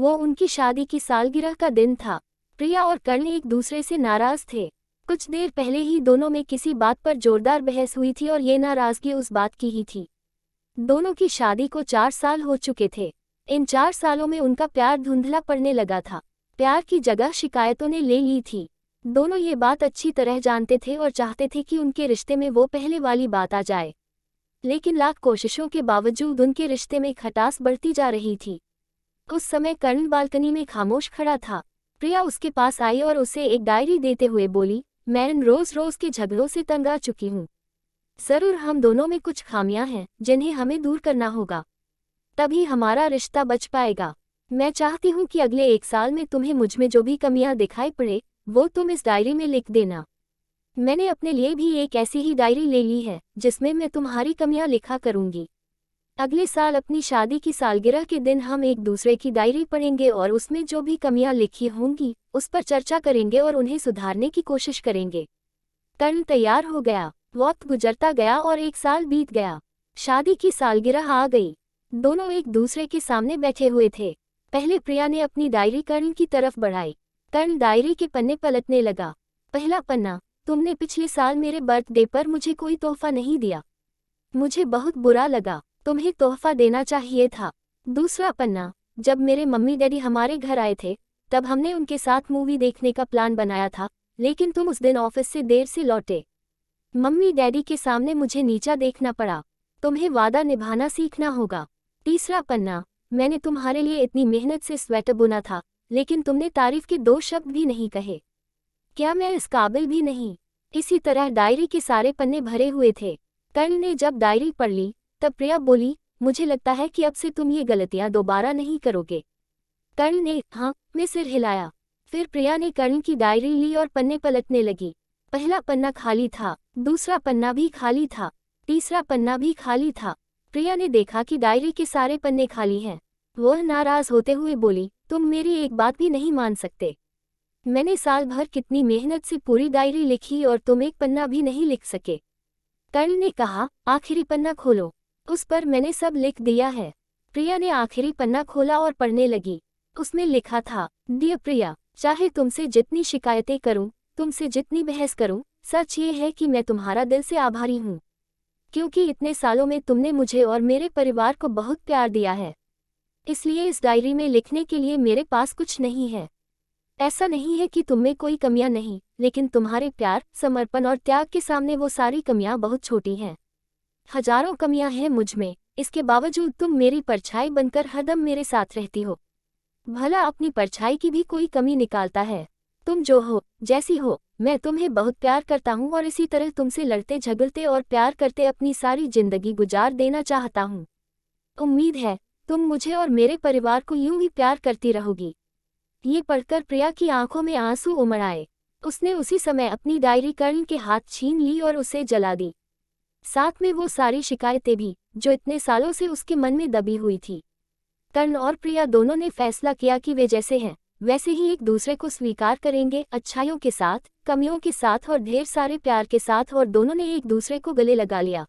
वो उनकी शादी की सालगिरह का दिन था। प्रिया और कर्ण एक दूसरे से नाराज थे। कुछ देर पहले ही दोनों में किसी बात पर जोरदार बहस हुई थी और ये नाराजगी उस बात की ही थी। दोनों की शादी को 4 साल हो चुके थे। इन 4 सालों में उनका प्यार धुंधला पड़ने लगा था। प्यार की जगह शिकायतों ने ले ली थी। दोनों ये बात अच्छी तरह जानते थे और चाहते थे कि उनके रिश्ते में वो पहले वाली बात आ जाए, लेकिन लाख कोशिशों के बावजूद उनके रिश्ते में खटास बढ़ती जा रही थी। उस समय कर्ण बालकनी में खामोश खड़ा था। प्रिया उसके पास आई और उसे एक डायरी देते हुए बोली, मैं इन रोज रोज के झगड़ों से तंग आ चुकी हूँ। जरूर हम दोनों में कुछ खामियां हैं जिन्हें हमें दूर करना होगा, तभी हमारा रिश्ता बच पाएगा। मैं चाहती हूँ कि अगले 1 साल में तुम्हें मुझमें जो भी कमियां दिखाई पड़े वो तुम इस डायरी में लिख देना। मैंने अपने लिए भी एक ऐसी ही डायरी ले ली है जिसमें मैं तुम्हारी कमियां लिखा करूंगी। अगले साल अपनी शादी की सालगिरह के दिन हम एक दूसरे की डायरी पढ़ेंगे और उसमें जो भी कमियां लिखी होंगी उस पर चर्चा करेंगे और उन्हें सुधारने की कोशिश करेंगे। कर्ण तैयार हो गया। वक्त गुजरता गया और 1 साल बीत गया। शादी की सालगिरह आ गई। दोनों एक दूसरे के सामने बैठे हुए थे। पहले प्रिया ने अपनी डायरी कर्ण की तरफ बढ़ाई। कर्ण डायरी के पन्ने पलटने लगा। पहला पन्ना, तुमने पिछले साल मेरे बर्थडे पर मुझे कोई तोहफा नहीं दिया। मुझे बहुत बुरा लगा, तुम्हें तोहफा देना चाहिए था। दूसरा पन्ना, जब मेरे मम्मी डैडी हमारे घर आए थे तब हमने उनके साथ मूवी देखने का प्लान बनाया था, लेकिन तुम उस दिन ऑफिस से देर से लौटे। मम्मी डैडी के सामने मुझे नीचा देखना पड़ा। तुम्हें वादा निभाना सीखना होगा। तीसरा पन्ना, मैंने तुम्हारे लिए इतनी मेहनत से स्वेटर बुना था, लेकिन तुमने तारीफ के 2 शब्द भी नहीं कहे। क्या मैं इस काबिल भी नहीं? इसी तरह डायरी के सारे पन्ने भरे हुए थे। कर्ण ने जब डायरी पढ़ ली तब प्रिया बोली, मुझे लगता है कि अब से तुम ये गलतियां दोबारा नहीं करोगे। कर्ण ने हाँ में सिर हिलाया। फिर प्रिया ने कर्ण की डायरी ली और पन्ने पलटने लगी। पहला पन्ना खाली था, दूसरा पन्ना भी खाली था, तीसरा पन्ना भी खाली था। प्रिया ने देखा कि डायरी के सारे पन्ने खाली हैं। वह नाराज होते हुए बोली, तुम मेरी एक बात भी नहीं मान सकते। मैंने साल भर कितनी मेहनत से पूरी डायरी लिखी और तुम एक पन्ना भी नहीं लिख सके। कर्ण ने कहा, आखिरी पन्ना खोलो, उस पर मैंने सब लिख दिया है। प्रिया ने आखिरी पन्ना खोला और पढ़ने लगी। उसमें लिखा था, डियर प्रिया, चाहे तुमसे जितनी शिकायतें करूं, तुमसे जितनी बहस करूं, सच ये है कि मैं तुम्हारा दिल से आभारी हूं, क्योंकि इतने सालों में तुमने मुझे और मेरे परिवार को बहुत प्यार दिया है। इसलिए इस डायरी में लिखने के लिए मेरे पास कुछ नहीं है। ऐसा नहीं है कि तुममें कोई कमियां नहीं, लेकिन तुम्हारे प्यार, समर्पण और त्याग के सामने वो सारी कमियां बहुत छोटी हैं। हजारों कमियां हैं मुझ में, इसके बावजूद तुम मेरी परछाई बनकर हरदम मेरे साथ रहती हो। भला अपनी परछाई की भी कोई कमी निकालता है? तुम जो हो, जैसी हो, मैं तुम्हें बहुत प्यार करता हूँ और इसी तरह तुमसे लड़ते झगड़ते और प्यार करते अपनी सारी जिंदगी गुजार देना चाहता हूँ। उम्मीद है तुम मुझे और मेरे परिवार को यूं ही प्यार करती रहोगी। ये पढ़कर प्रिया की आंखों में आंसू उमड़ आए। उसने उसी समय अपनी डायरी कर्ण के हाथ छीन ली और उसे जला दी, साथ में वो सारी शिकायतें भी जो इतने सालों से उसके मन में दबी हुई थी। कर्ण और प्रिया दोनों ने फैसला किया कि वे जैसे हैं वैसे ही एक दूसरे को स्वीकार करेंगे, अच्छाइयों के साथ, कमियों के साथ और ढेर सारे प्यार के साथ, और दोनों ने एक दूसरे को गले लगा लिया।